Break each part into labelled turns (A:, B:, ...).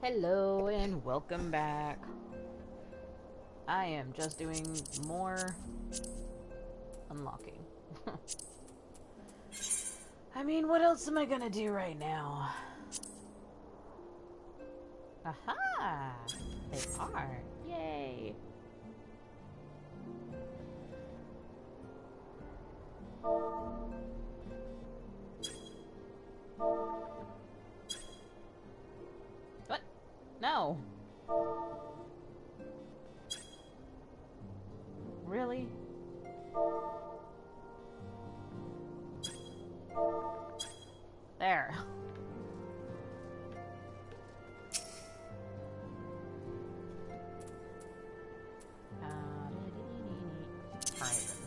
A: Hello and welcome back. I am just doing more unlocking. I mean, what else am I gonna do right now? Aha! They are. Yay! What? No! Really? There. Alright then.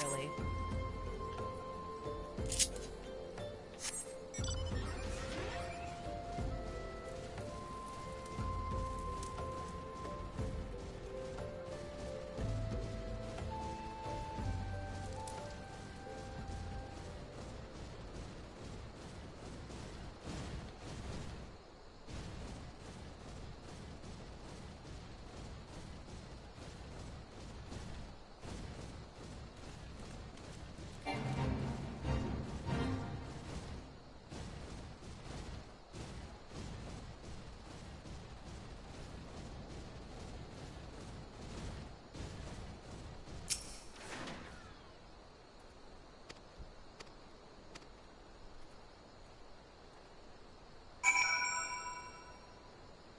A: Really?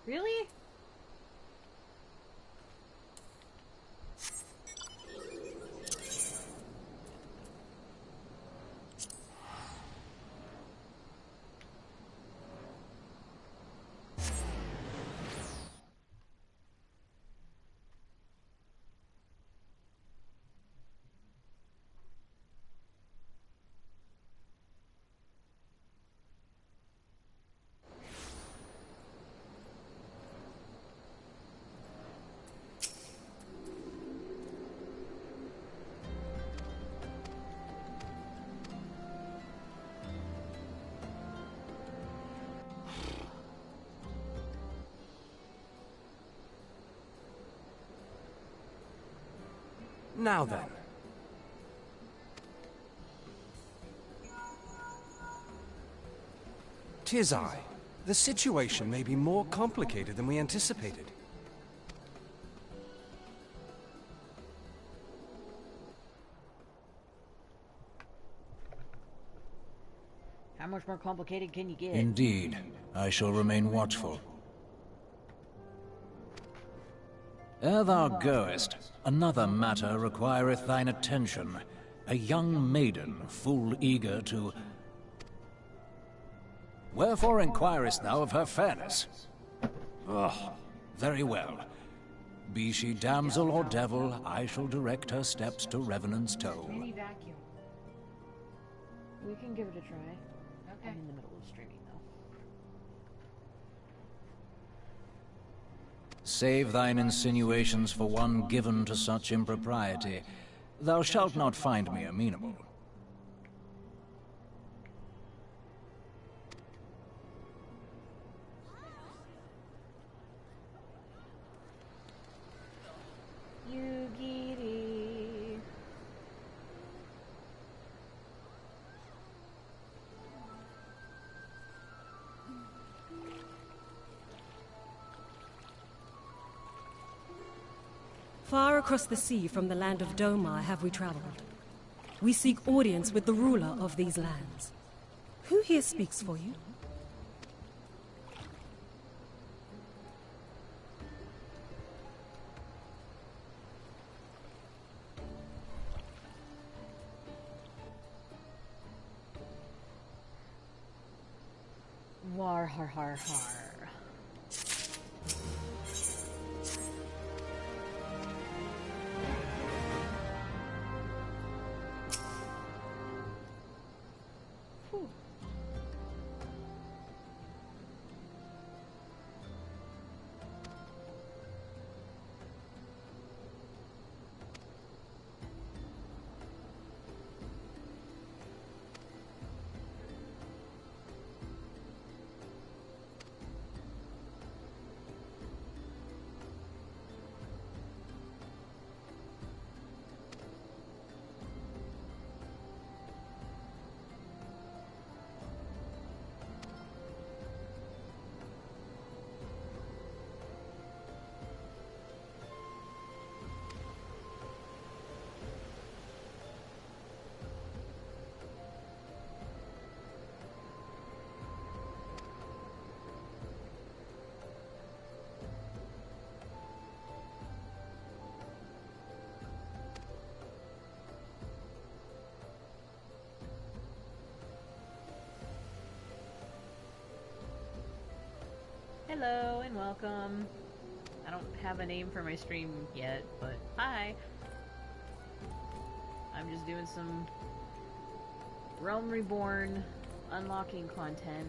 A: Really?
B: Now then. Tis I. The situation may be more complicated than we anticipated.
A: How much more complicated can you get?
C: Indeed. I shall remain watchful. Ere thou goest, another matter requireth thine attention. A young maiden, full eager to... Wherefore inquirest thou of her fairness? Oh, very well. Be she damsel or devil, I shall direct her steps to Revenant's Toll.
D: Mini vacuum.
A: We can give it a try.
D: Okay.
A: I'm in the middle of streaming, though.
C: Save thine insinuations for one given to such impropriety. Thou shalt not find me amenable.
A: Yugiri.
E: Far across the sea from the land of Domar have we traveled. We seek audience with the ruler of these lands. Who here speaks for you?
A: War har har har. Whew. Hello and welcome. I don't have a name for my stream yet, but hi. I'm just doing some Realm Reborn unlocking content.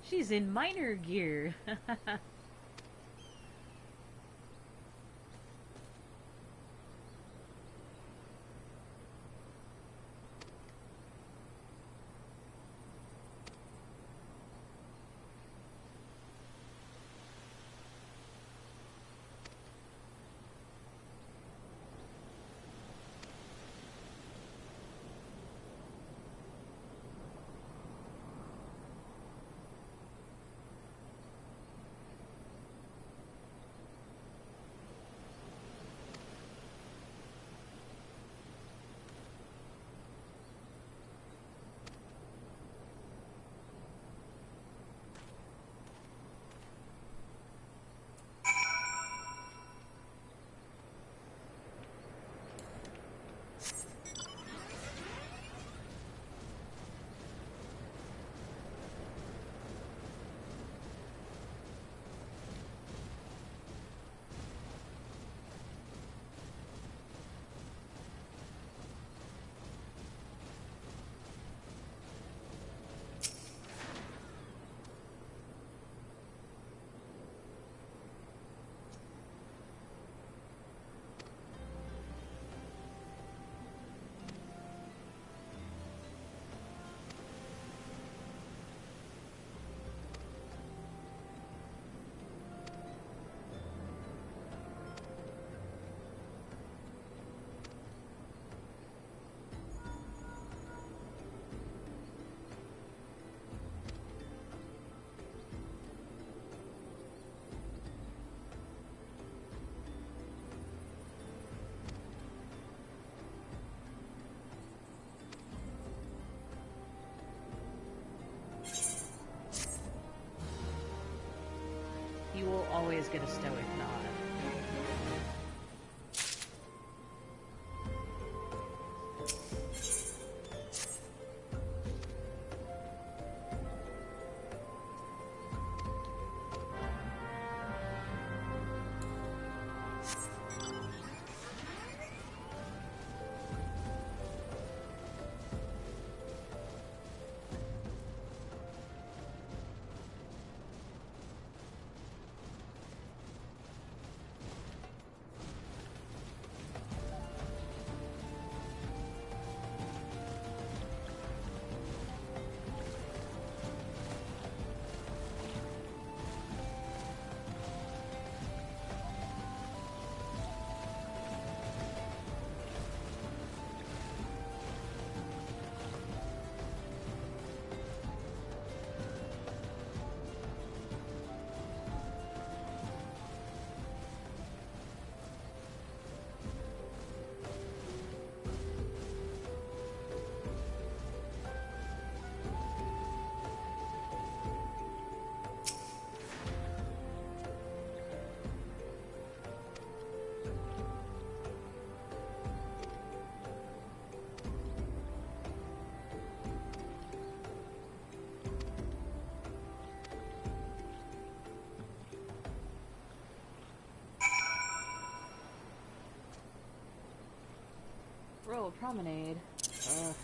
A: She's in miner gear. You will always get a stoic nod. Royal Promenade. Ugh.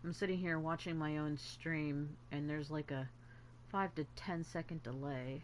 A: I'm sitting here watching my own stream, and there's like a 5 to 10 second delay.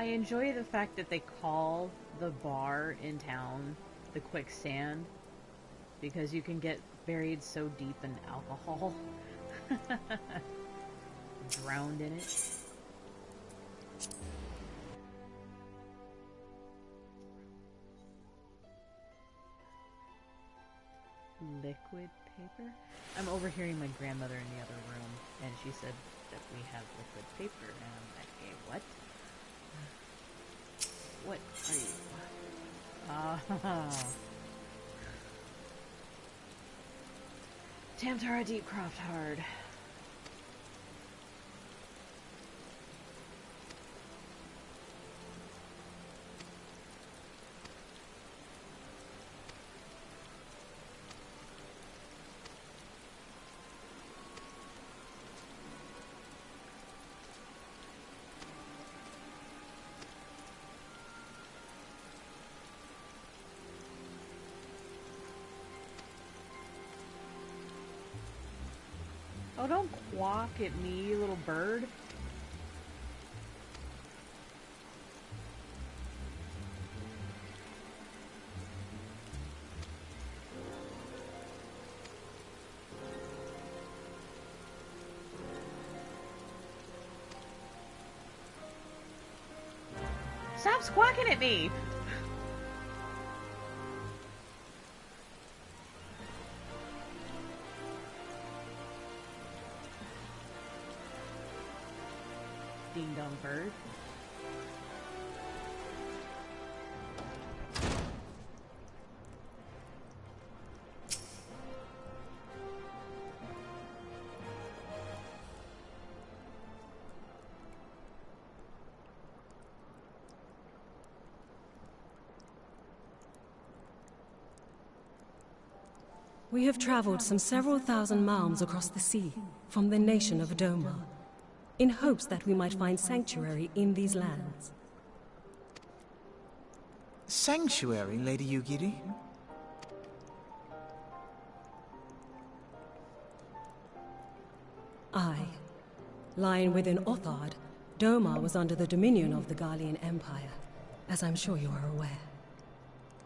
A: I enjoy the fact that they call the bar in town the quicksand, because you can get buried so deep in alcohol. Drowned in it. Liquid paper? I'm overhearing my grandmother in the other room, and she said that we have liquid paper, and I'm like, hey, what? What are you? Ah. Tamtara Deepcroft Hard. Oh, don't quack at me, you little bird. Stop squawking at me! Ding-dong bird.
E: We have traveled some several thousand miles across the sea, from the nation of Doma, in hopes that we might find sanctuary in these lands.
D: Sanctuary, Lady Yugiri?
E: Aye. Lying within A.R.R, Doma was under the dominion of the Garlean Empire, as I'm sure you are aware.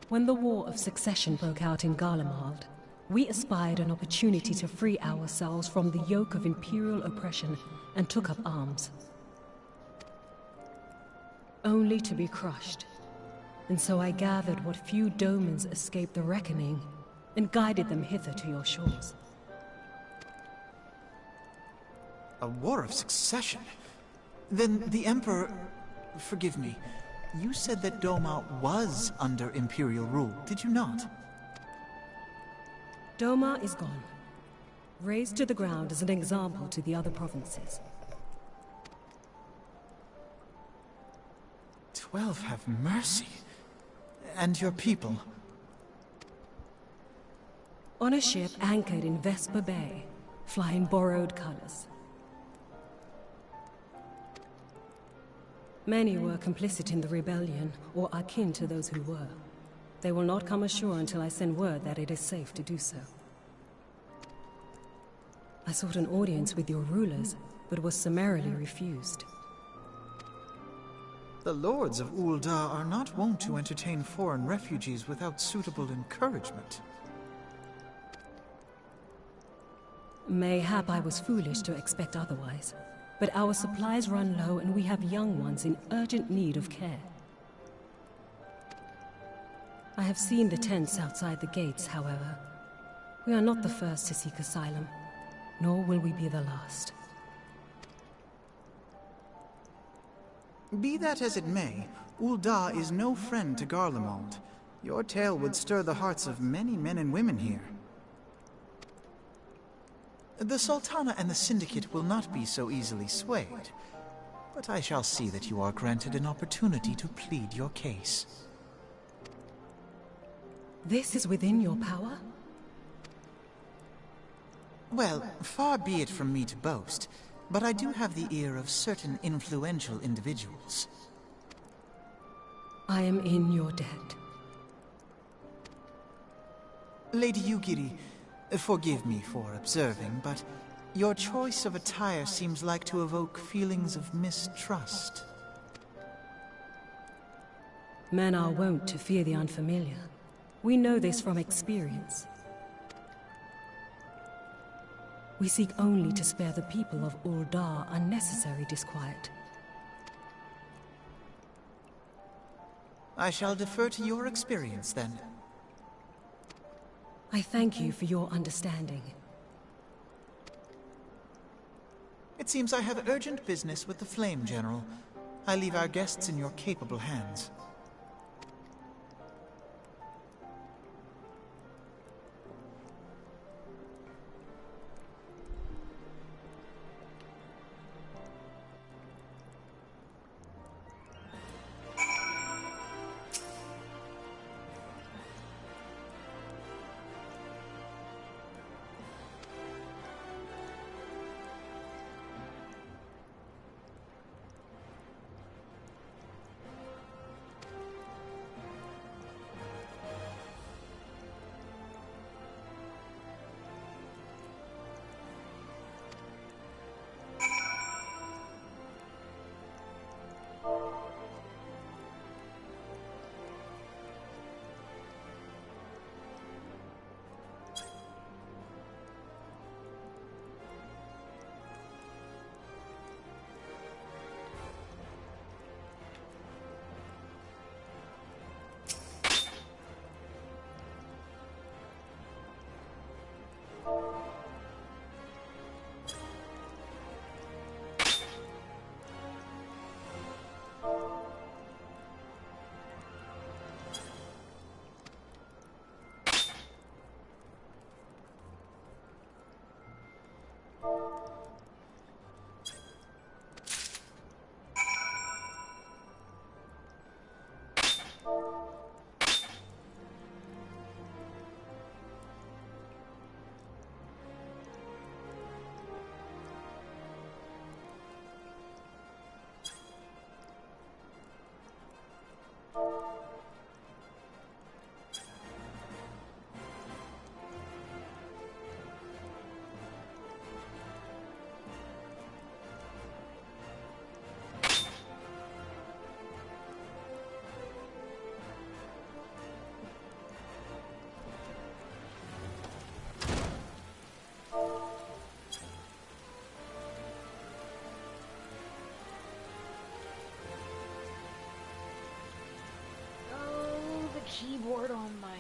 E: When the War of Succession broke out in Garlemald, we aspired an opportunity to free ourselves from the yoke of imperial oppression and took up arms. Only to be crushed. And so I gathered what few Domans escaped the reckoning and guided them hither to your shores.
D: A war of succession? Then the Emperor... Forgive me. You said that Doma was under Imperial rule, did you not?
E: Doma is gone. Razed to the ground as an example to the other provinces.
D: 12 have mercy. And your people?
E: On a ship anchored in Vesper Bay, flying borrowed colors. Many were complicit in the rebellion, or akin to those who were. They will not come ashore until I send word that it is safe to do so. I sought an audience with your rulers, but was summarily refused.
D: The lords of Ul'dah are not wont to entertain foreign refugees without suitable encouragement.
E: Mayhap I was foolish to expect otherwise, but our supplies run low and we have young ones in urgent need of care. I have seen the tents outside the gates, however. We are not the first to seek asylum, nor will we be the last.
D: Be that as it may, Ul'dah is no friend to Garlemald. Your tale would stir the hearts of many men and women here. The Sultana and the Syndicate will not be so easily swayed, but I shall see that you are granted an opportunity to plead your case.
E: This is within your power?
D: Well, far be it from me to boast, but I do have the ear of certain influential individuals.
E: I am in your debt.
D: Lady Yugiri, forgive me for observing, but your choice of attire seems like to evoke feelings of mistrust.
E: Men are wont to fear the unfamiliar. We know this from experience. We seek only to spare the people of Uldar unnecessary disquiet.
D: I shall defer to your experience, then.
E: I thank you for your understanding.
D: It seems I have urgent business with the Flame General. I leave our guests in your capable hands.
A: Keyboard on my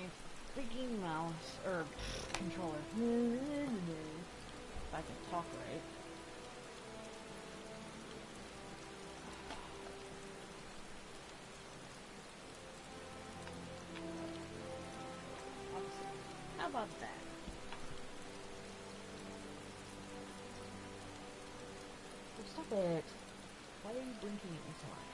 A: freaking mouse or controller. If I can talk right. How about that? Oh, stop it. Why are you blinking at me so much?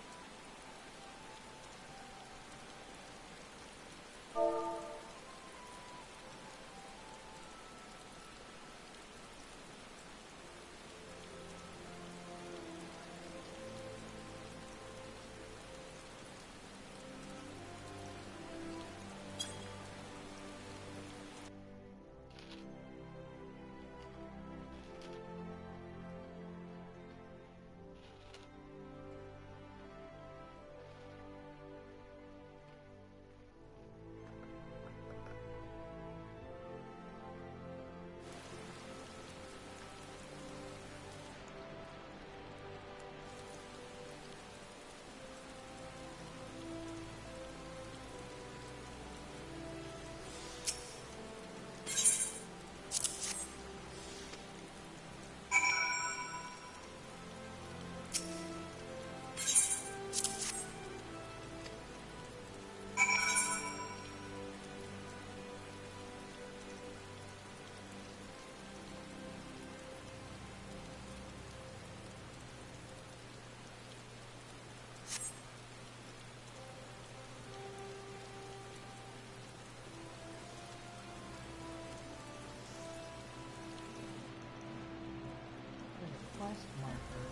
A: Quest marker.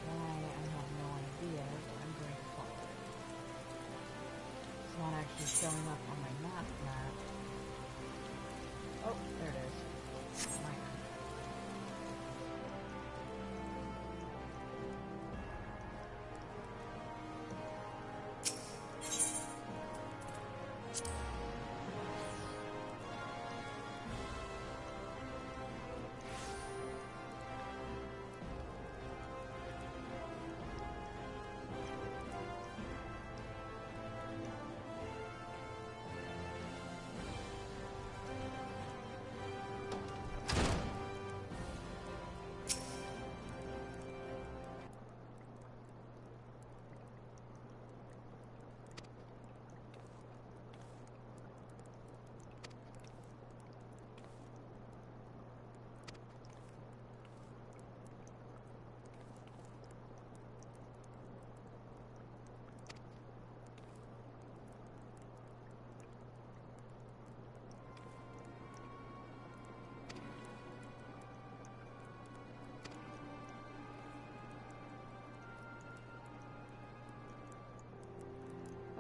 A: Why, I have no idea, but I'm going to follow it. It's not actually showing up on my map. Oh, there it is. Minor.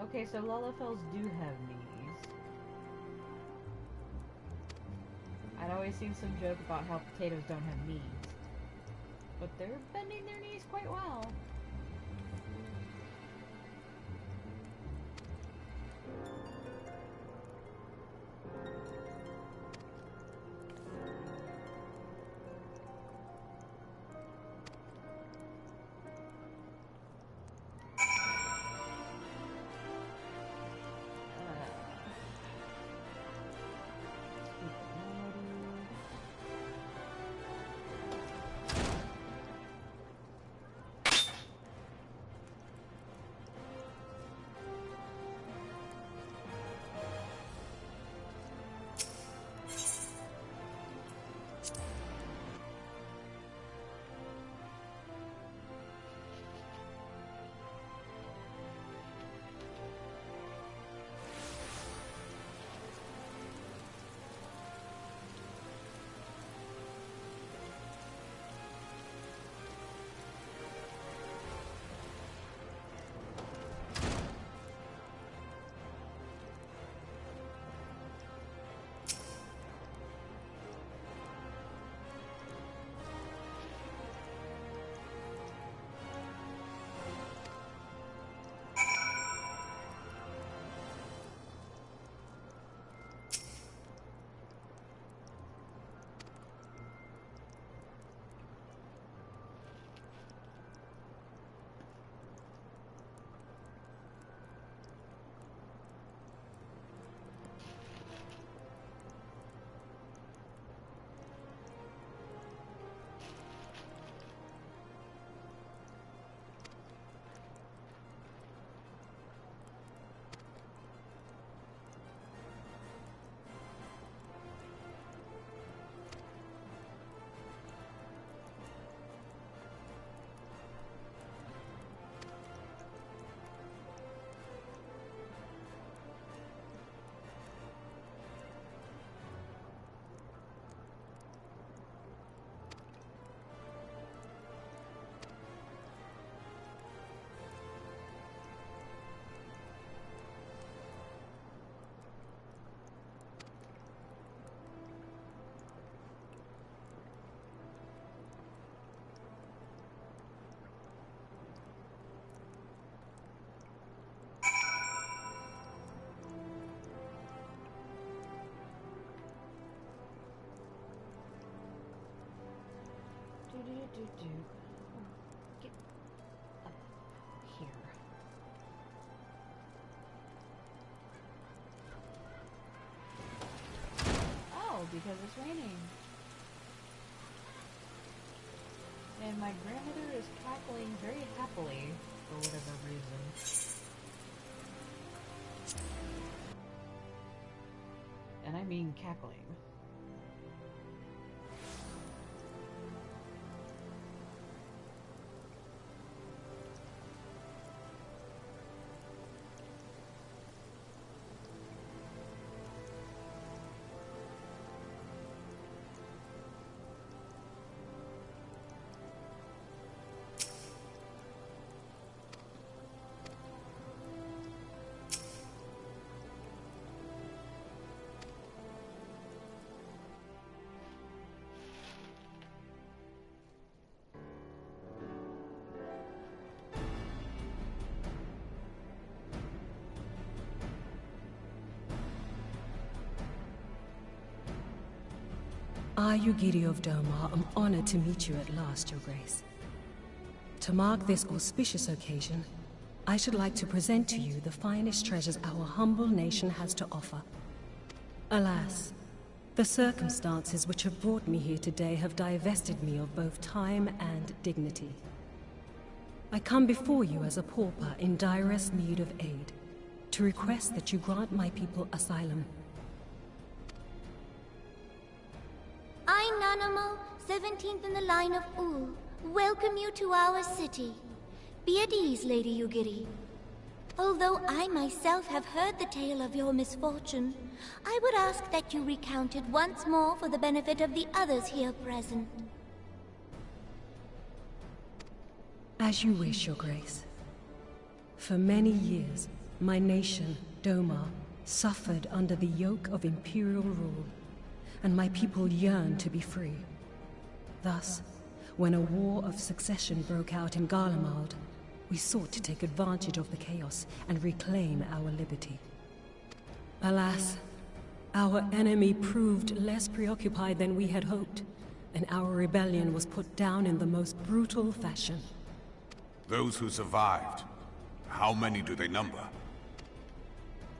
A: Okay, so Lullafells do have knees. I'd always seen some joke about how potatoes don't have knees. But they're bending their knees quite well. Get up here. Oh, because it's raining. And my grandmother is cackling very happily for whatever reason. And I mean cackling.
E: I, Yugiri of Doma, am honored to meet you at last, Your Grace. To mark this auspicious occasion, I should like to present to you the finest treasures our humble nation has to offer. Alas, the circumstances which have brought me here today have divested me of both time and dignity. I come before you as a pauper in direst need of aid, to request that you grant my people asylum.
F: I, Nanamo, 17th in the line of Ul, welcome you to our city. Be at ease, Lady Yugiri. Although I myself have heard the tale of your misfortune, I would ask that you recount it once more for the benefit of the others here present.
E: As you wish, Your Grace. For many years, My nation, Doma, suffered under the yoke of Imperial rule, and my people yearned to be free. Thus, when a war of succession broke out in Garlemald, we sought to take advantage of the chaos and reclaim our liberty. Alas, our enemy proved less preoccupied than we had hoped, and our rebellion was put down in the most brutal fashion.
G: Those who survived, how many do they number?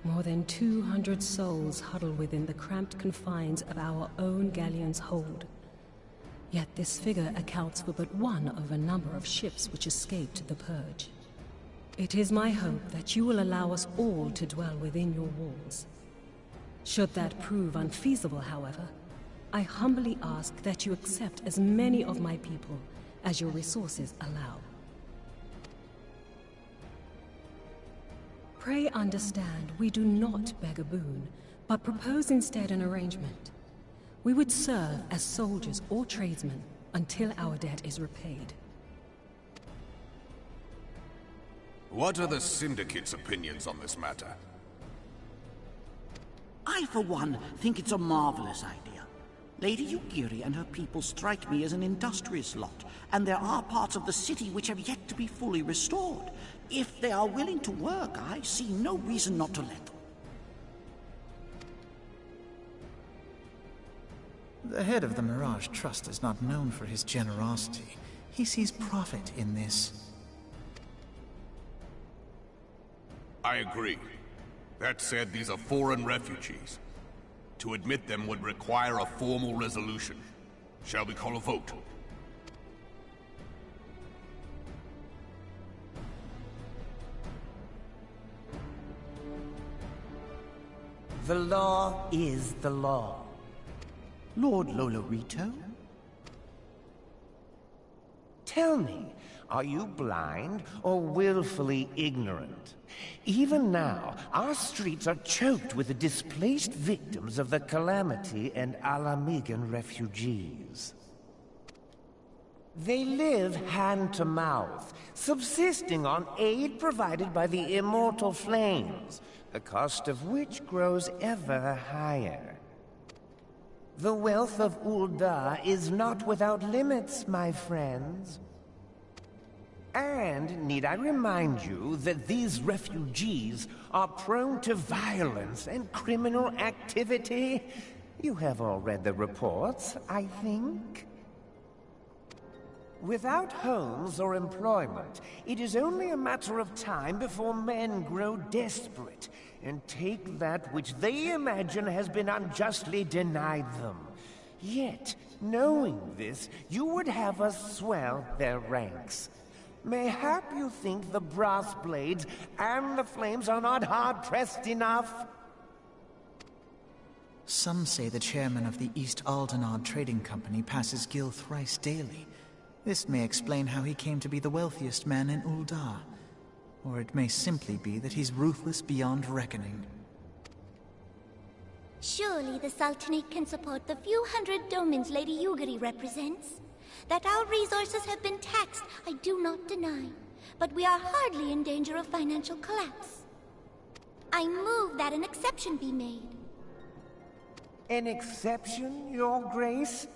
E: More than 200 souls huddle within the cramped confines of our own galleon's hold. Yet this figure accounts for but one of a number of ships which escaped the Purge. It is my hope that you will allow us all to dwell within your walls. Should that prove unfeasible, however, I humbly ask that you accept as many of my people as your resources allow. Pray understand, we do not beg a boon, but propose instead an arrangement. We would serve as soldiers or tradesmen until our debt is repaid.
G: What are the Syndicate's opinions on this matter?
H: I, for one, think it's a marvelous idea. Lady Yugiri and her people strike me as an industrious lot, and there are parts of the city which have yet to be fully restored. If they are willing to work, I see no reason not to let them.
D: The head of the Mirage Trust is not known for his generosity. He sees profit in this.
G: I agree. That said, these are foreign refugees. To admit them would require a formal resolution. Shall we call a vote?
I: The law is the law.
H: Lord Lolorito?
I: Tell me, are you blind or willfully ignorant? Even now, our streets are choked with the displaced victims of the Calamity and Alamigan refugees. They live hand to mouth, subsisting on aid provided by the immortal flames, the cost of which grows ever higher. The wealth of Ul'dah is not without limits, my friends. And need I remind you that these refugees are prone to violence and criminal activity? You have all read the reports, I think. Without homes or employment, it is only a matter of time before men grow desperate and take that which they imagine has been unjustly denied them. Yet, knowing this, you would have us swell their ranks. Mayhap you think the brass blades and the flames are not hard-pressed enough?
D: Some say the chairman of the East Aldenard Trading Company passes Gil thrice daily. This may explain how he came to be the wealthiest man in Ul'dah. Or it may simply be that he's ruthless beyond reckoning.
F: Surely the Sultanate can support the few hundred domins Lady Yugiri represents. That our resources have been taxed, I do not deny. But we are hardly in danger of financial collapse. I move that an exception be made.
I: An exception, Your Grace?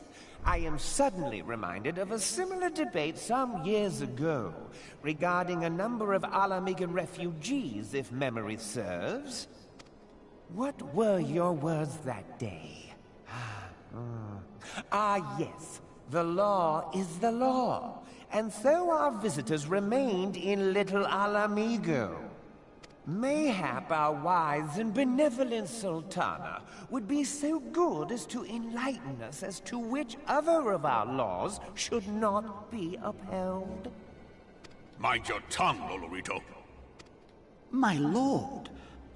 I: I am suddenly reminded of a similar debate some years ago regarding a number of Alamigan refugees, if memory serves. What were your words that day? Yes. The law is the law, and so our visitors remained in Little Alamigo. Mayhap our wise and benevolent Sultana would be so good as to enlighten us as to which other of our laws should not be upheld.
G: Mind your tongue, Lolorito.
H: My lord,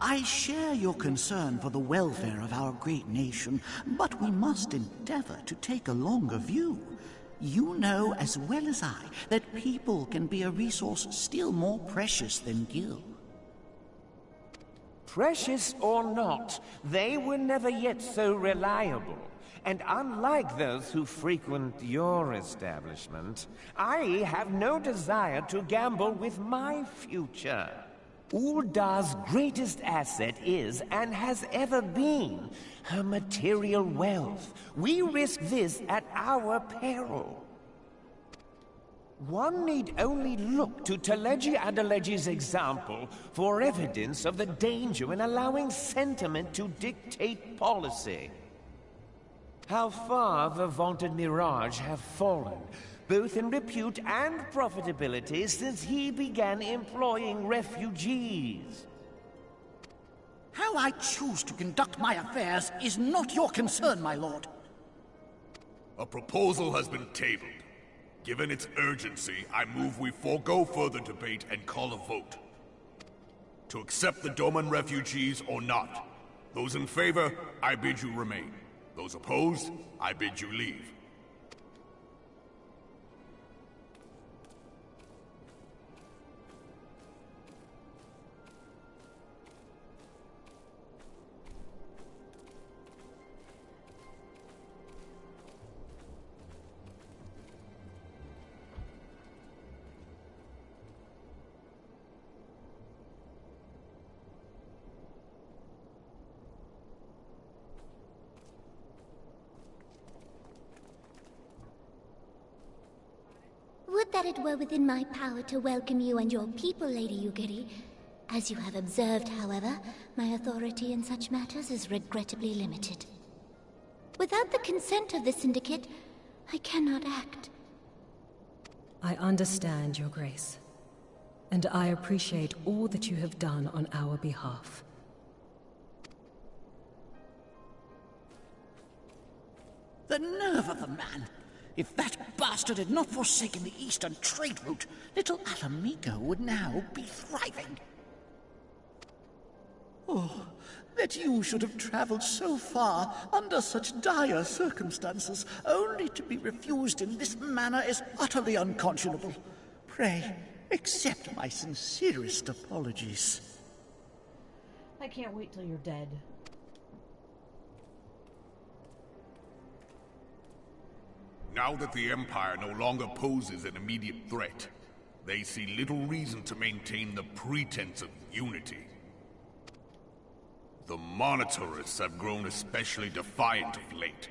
H: I share your concern for the welfare of our great nation, but we must endeavor to take a longer view. You know as well as I that people can be a resource still more precious than Gil.
I: Precious or not, they were never yet so reliable. And unlike those who frequent your establishment, I have no desire to gamble with my future. Uldar's greatest asset is, and has ever been, her material wealth. We risk this at our peril. One need only look to Teleji Adeleji's example for evidence of the danger in allowing sentiment to dictate policy. How far the vaunted Mirage have fallen, both in repute and profitability, since he began employing refugees.
H: How I choose to conduct my affairs is not your concern, my lord.
G: A proposal has been tabled. Given its urgency, I move we forego further debate and call a vote. To accept the Doman refugees or not. Those in favor, I bid you remain. Those opposed, I bid you leave.
F: Would that it were within my power to welcome you and your people, Lady Yugiri. As you have observed, however, my authority in such matters is regrettably limited. Without the consent of the Syndicate, I cannot act.
E: I understand, Your Grace, and I appreciate all that you have done on our behalf.
H: The nerve of the man! If that bastard had not forsaken the eastern trade route, little Alamigo would now be thriving. Oh, that you should have traveled so far under such dire circumstances, only to be refused in this manner is utterly unconscionable. Pray, accept my sincerest apologies.
A: I can't wait till you're dead.
G: Now that the Empire no longer poses an immediate threat, they see little reason to maintain the pretense of unity. The Monitorists have grown especially defiant of late.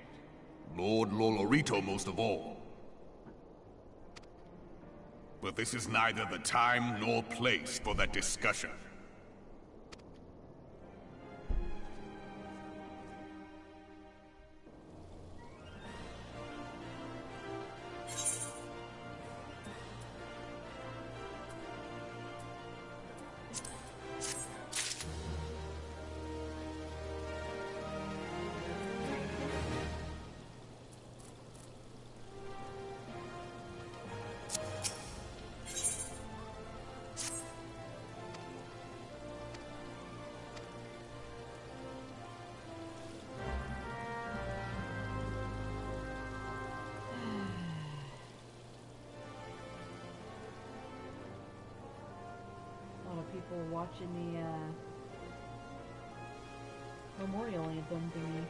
G: Lord Lolorito most of all. But this is neither the time nor place for that discussion.
A: People watching the memorial anthem thingy.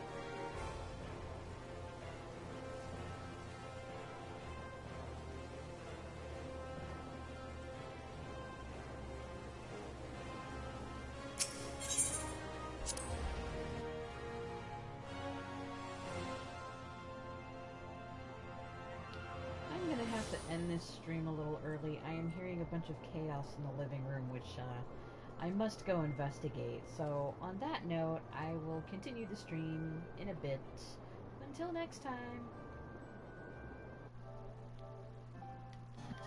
A: I'm gonna have to end this stream a little early. I am hearing a bunch of chaos in the living room, which I must go investigate. So on that note, I will continue the stream in a bit. Until next time.